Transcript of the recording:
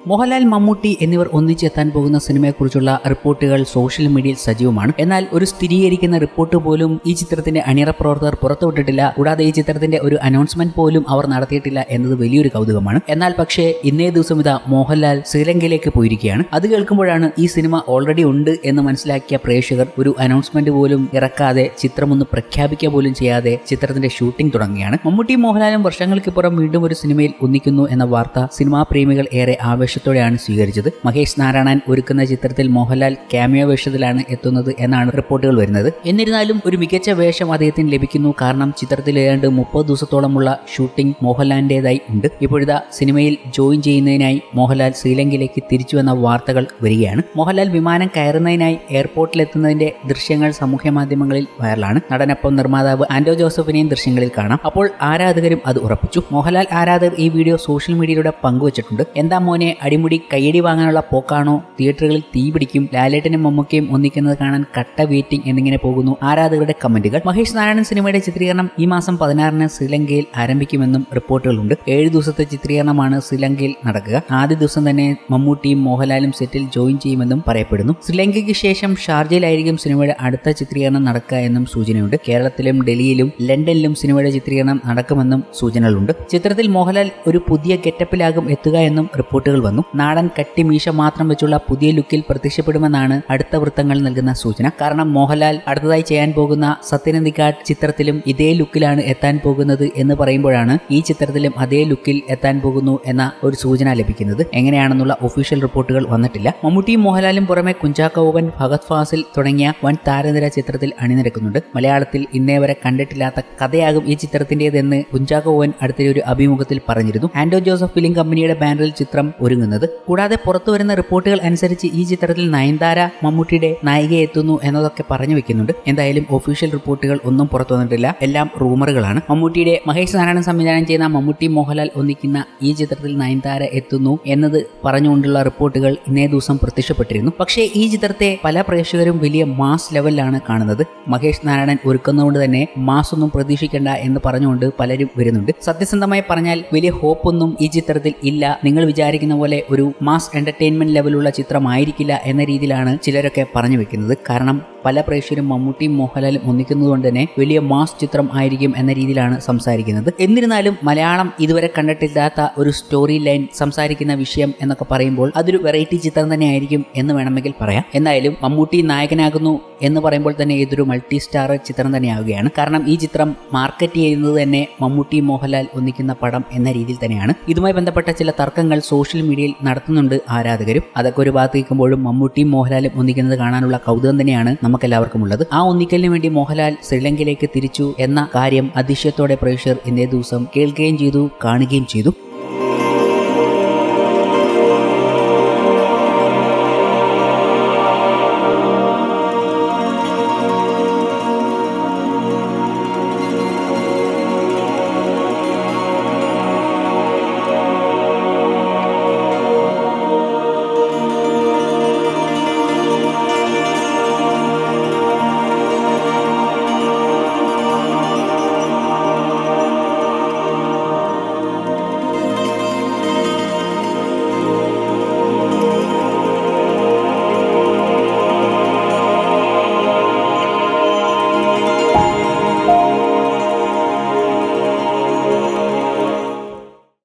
മോഹൻലാൽ, മമ്മൂട്ടി എന്നിവർ ഒന്നിച്ചെത്താൻ പോകുന്ന സിനിമയെക്കുറിച്ചുള്ള റിപ്പോർട്ടുകൾ സോഷ്യൽ മീഡിയയിൽ സജീവമാണ്. എന്നാൽ ഒരു സ്ഥിരീകരിക്കുന്ന റിപ്പോർട്ട് പോലും ഈ ചിത്രത്തിന്റെ അണിയറ പ്രവർത്തകർ പുറത്തുവിട്ടിട്ടില്ല. കൂടാതെ ഈ ചിത്രത്തിന്റെ ഒരു അനൗൺസ്മെന്റ് പോലും അവർ നടത്തിയിട്ടില്ല എന്നത് വലിയൊരു കൗതുകമാണ്. എന്നാൽ പക്ഷേ ഇന്നേ ദിവസം ഇതാ മോഹൻലാൽ ശ്രീലങ്കയിലേക്ക് പോയിരിക്കുകയാണ്. അത് കേൾക്കുമ്പോഴാണ് ഈ സിനിമ ഓൾറെഡി ഉണ്ട് എന്ന് മനസ്സിലാക്കിയ പ്രേക്ഷകർ ഒരു അനൗൺസ്മെന്റ് പോലും ഇറക്കാതെ, ചിത്രമൊന്ന് പ്രഖ്യാപിക്കുക പോലും ചെയ്യാതെ ചിത്രത്തിന്റെ ഷൂട്ടിംഗ് തുടങ്ങുകയാണ്. മമ്മൂട്ടിയും മോഹൻലാലും വർഷങ്ങൾക്കിപ്പുറം വീണ്ടും ഒരു സിനിമയിൽ ഒന്നിക്കുന്നു എന്ന വാർത്ത സിനിമാ പ്രേമികൾ ഏറെ ആവേശത്തോടെയാണ് സ്വീകരിച്ചത്. മഹേഷ് നാരായണൻ ഒരുക്കുന്ന ചിത്രത്തിൽ മോഹൻലാൽ ക്യാമിയോ വേഷത്തിലാണ് എത്തുന്നത് എന്നാണ് റിപ്പോർട്ടുകൾ വരുന്നത്. എന്നിരുന്നാലും ഒരു മികച്ച വേഷം അദ്ദേഹത്തിന് ലഭിക്കുന്നു. കാരണം ചിത്രത്തിൽ ഏതാണ്ട് 30 ദിവസത്തോളമുള്ള ഷൂട്ടിംഗ് മോഹൻലാലിന്റേതായി ഉണ്ട്. ഇപ്പോഴിതാ സിനിമയിൽ ജോയിൻ ചെയ്യുന്നതിനായി മോഹൻലാൽ ശ്രീലങ്കയിലേക്ക് തിരിച്ചു എന്ന വാർത്തകൾ വരികയാണ്. മോഹൻലാൽ വിമാനം കയറുന്നതിനായി എയർപോർട്ടിലെത്തുന്നതിന്റെ ദൃശ്യങ്ങൾ സാമൂഹ്യ മാധ്യമങ്ങളിൽ വൈറലാണ്. നടനൊപ്പം നിർമ്മാതാവ് ആൻഡോ ജോസഫിനെയും ദൃശ്യങ്ങളിൽ കാണാം. അപ്പോൾ ആരാധകരും അത് ഉറപ്പിച്ചു. മോഹൻലാൽ ആരാധകർ ഈ വീഡിയോ സോഷ്യൽ മീഡിയയിലൂടെ പങ്കുവച്ചിട്ടുണ്ട്. എന്താ മോനെ, അടിമുടി കയ്യടി വാങ്ങാനുള്ള പോക്കാണോ? തിയേറ്ററുകളിൽ തീ പിടിക്കും. ലാലേട്ടനും മമ്മൂക്കയും ഒന്നിക്കുന്നത് കാണാൻ കട്ട വെയിറ്റിംഗ് എന്നിങ്ങനെ പോകുന്നു ആരാധകരുടെ കമന്റുകൾ. മഹേഷ് നാരായണൻ സിനിമയുടെ ചിത്രീകരണം ഈ മാസം 16-ന് ശ്രീലങ്കയിൽ ആരംഭിക്കുമെന്നും റിപ്പോർട്ടുകളുണ്ട്. 7 ദിവസത്തെ ചിത്രീകരണമാണ് ശ്രീലങ്കയിൽ നടക്കുക. ആദ്യ ദിവസം തന്നെ മമ്മൂട്ടിയും മോഹൻലാലും സെറ്റിൽ ജോയിൻ ചെയ്യുമെന്നും പറയപ്പെടുന്നു. ശ്രീലങ്കയ്ക്ക് ശേഷം ഷാർജയിലായിരിക്കും സിനിമയുടെ അടുത്ത ചിത്രീകരണം നടക്കുക എന്നും സൂചനയുണ്ട്. കേരളത്തിലും ഡൽഹിയിലും ലണ്ടനിലും സിനിമയുടെ ചിത്രീകരണം നടക്കുമെന്നും സൂചനകളുണ്ട്. ചിത്രത്തിൽ മോഹൻലാൽ ഒരു പുതിയ ഗെറ്റപ്പിലാകും എത്തുക എന്നും റിപ്പോർട്ടുകൾ വന്നു. നാടൻ കട്ടിമീശ മാത്രം വെച്ചുള്ള പുതിയ ലുക്കിൽ പ്രത്യക്ഷപ്പെടുമെന്നാണ് അടുത്ത വൃത്തങ്ങൾ നൽകുന്ന സൂചന. കാരണം മോഹൻലാൽ അടുത്തതായി ചെയ്യാൻ പോകുന്ന സത്യനന്ദിക്കാട് ചിത്രത്തിലും ഇതേ ലുക്കിലാണ് എത്താൻ പോകുന്നത് എന്ന് പറയുമ്പോഴാണ് ഈ ചിത്രത്തിലും അതേ ലുക്കിൽ എത്താൻ പോകുന്നു എന്ന ഒരു സൂചന ലഭിക്കുന്നത്. എങ്ങനെയാണെന്നുള്ള ഒഫീഷ്യൽ റിപ്പോർട്ടുകൾ വന്നിട്ടില്ല. മമ്മൂട്ടിയും മോഹൻലാലും പുറമെ കുഞ്ചാക്കോ ബോബൻ, ഫഹദ് ഫാസിൽ തുടങ്ങിയ വൻ താരനിര ചിത്രത്തിൽ അണിനിരക്കുന്നുണ്ട്. മലയാളത്തിൽ ഇന്നേ വരെ കണ്ടിട്ടില്ലാത്ത കഥയാകും ഈ ചിത്രത്തിന്റേതെന്ന് കുഞ്ചാക്കോ ബോബൻ അടുത്തൊരു അഭിമുഖത്തിൽ പറഞ്ഞിരുന്നു. ആൻഡോ ജോസഫ് ഫിലിം കമ്പനിയുടെ ബാനറിൽ ചിത്രം ഒരുങ്ങുന്നത്. കൂടാതെ പുറത്തുവരുന്ന റിപ്പോർട്ടുകൾ അനുസരിച്ച് ഈ ചിത്രത്തിൽ നയൻതാര മമ്മൂട്ടിയുടെ നായികയെ എത്തുന്നു എന്നതൊക്കെ പറഞ്ഞു വെക്കുന്നുണ്ട്. എന്തായാലും ഒഫീഷ്യൽ റിപ്പോർട്ടുകൾ ഒന്നും പുറത്തു വന്നിട്ടില്ല. എല്ലാം റൂമറുകളാണ്. മമ്മൂട്ടിയുടെ മഹേഷ് നാരായണൻ സംവിധാനം ചെയ്യുന്ന മമ്മൂട്ടി മോഹൻലാൽ ഒന്നിക്കുന്ന ഈ ചിത്രത്തിൽ നയൻതാര എത്തുന്നു എന്നത് പറഞ്ഞുകൊണ്ടുള്ള റിപ്പോർട്ടുകൾ ഇന്നേ ദിവസം പ്രത്യക്ഷപ്പെട്ടിരുന്നു. പക്ഷേ ഈ ചിത്രത്തെ പല പ്രേക്ഷകരും വലിയ മാസ് ലെവലിലാണ് കാണുന്നത്. മഹേഷ് നാരായണൻ ഒരുക്കുന്നതുകൊണ്ട് തന്നെ മാസ് ഒന്നും പ്രതീക്ഷിക്കേണ്ട എന്ന് പറഞ്ഞുകൊണ്ട് പലരും വരുന്നുണ്ട്. സത്യസന്ധമായി പറഞ്ഞാൽ വലിയ ഹോപ്പൊന്നും ഈ ചിത്രത്തിൽ ഇല്ല. നിങ്ങൾ വിചാരിക്കുന്ന പോലെ ഒരു മാസ് എന്റർടൈൻമെന്റ് ലെവലുള്ള ചിത്രമായിരിക്കില്ല എന്ന രീതിയിലാണ് ചിലരൊക്കെ പറഞ്ഞു വെക്കുന്നത്. കാരണം പല പ്രേക്ഷകരും മമ്മൂട്ടിയും മോഹൻലാലും ഒന്നിക്കുന്നതുകൊണ്ട് തന്നെ വലിയ മാസ് ചിത്രം ആയിരിക്കും എന്ന രീതിയിലാണ് സംസാരിക്കുന്നത്. എന്നിരുന്നാലും മലയാളം ഇതുവരെ കണ്ടിട്ടില്ലാത്ത ഒരു സ്റ്റോറി ലൈൻ, സംസാരിക്കുന്ന വിഷയം എന്നൊക്കെ പറയുമ്പോൾ അതൊരു വെറൈറ്റി ചിത്രം തന്നെ ആയിരിക്കും എന്ന് വേണമെങ്കിൽ പറയാം. എന്തായാലും മമ്മൂട്ടി നായകനാകുന്നു എന്ന് പറയുമ്പോൾ തന്നെ ഇതൊരു മൾട്ടി സ്റ്റാർ ചിത്രം തന്നെയാവുകയാണ്. കാരണം ഈ ചിത്രം മാർക്കറ്റ് ചെയ്യുന്നത് തന്നെ മമ്മൂട്ടി മോഹൻലാൽ ഒന്നിക്കുന്ന പടം എന്ന രീതിയിൽ തന്നെയാണ്. ഇതുമായി ബന്ധപ്പെട്ട ചില തർക്കങ്ങൾ സോഷ്യൽ മീഡിയയിൽ നടത്തുന്നുണ്ട് ആരാധകരും. അതൊക്കെ ഒരു ഭാഗത്ത് നിൽക്കുമ്പോഴും മമ്മൂട്ടിയും മോഹൻലാലും ഒന്നിക്കുന്നത് കാണാനുള്ള കൗതുകം തന്നെയാണ് നമുക്കെല്ലാവർക്കും ഉള്ളത്. ആ ഒന്നിക്കലിന് വേണ്ടി മോഹൻലാൽ ശ്രീലങ്കയിലേക്ക് തിരിച്ചു എന്ന കാര്യം അതിശയത്തോടെ പ്രേക്ഷകർ ഇന്നേ ദിവസം കേൾക്കുകയും ചെയ്തു, കാണുകയും ചെയ്തു.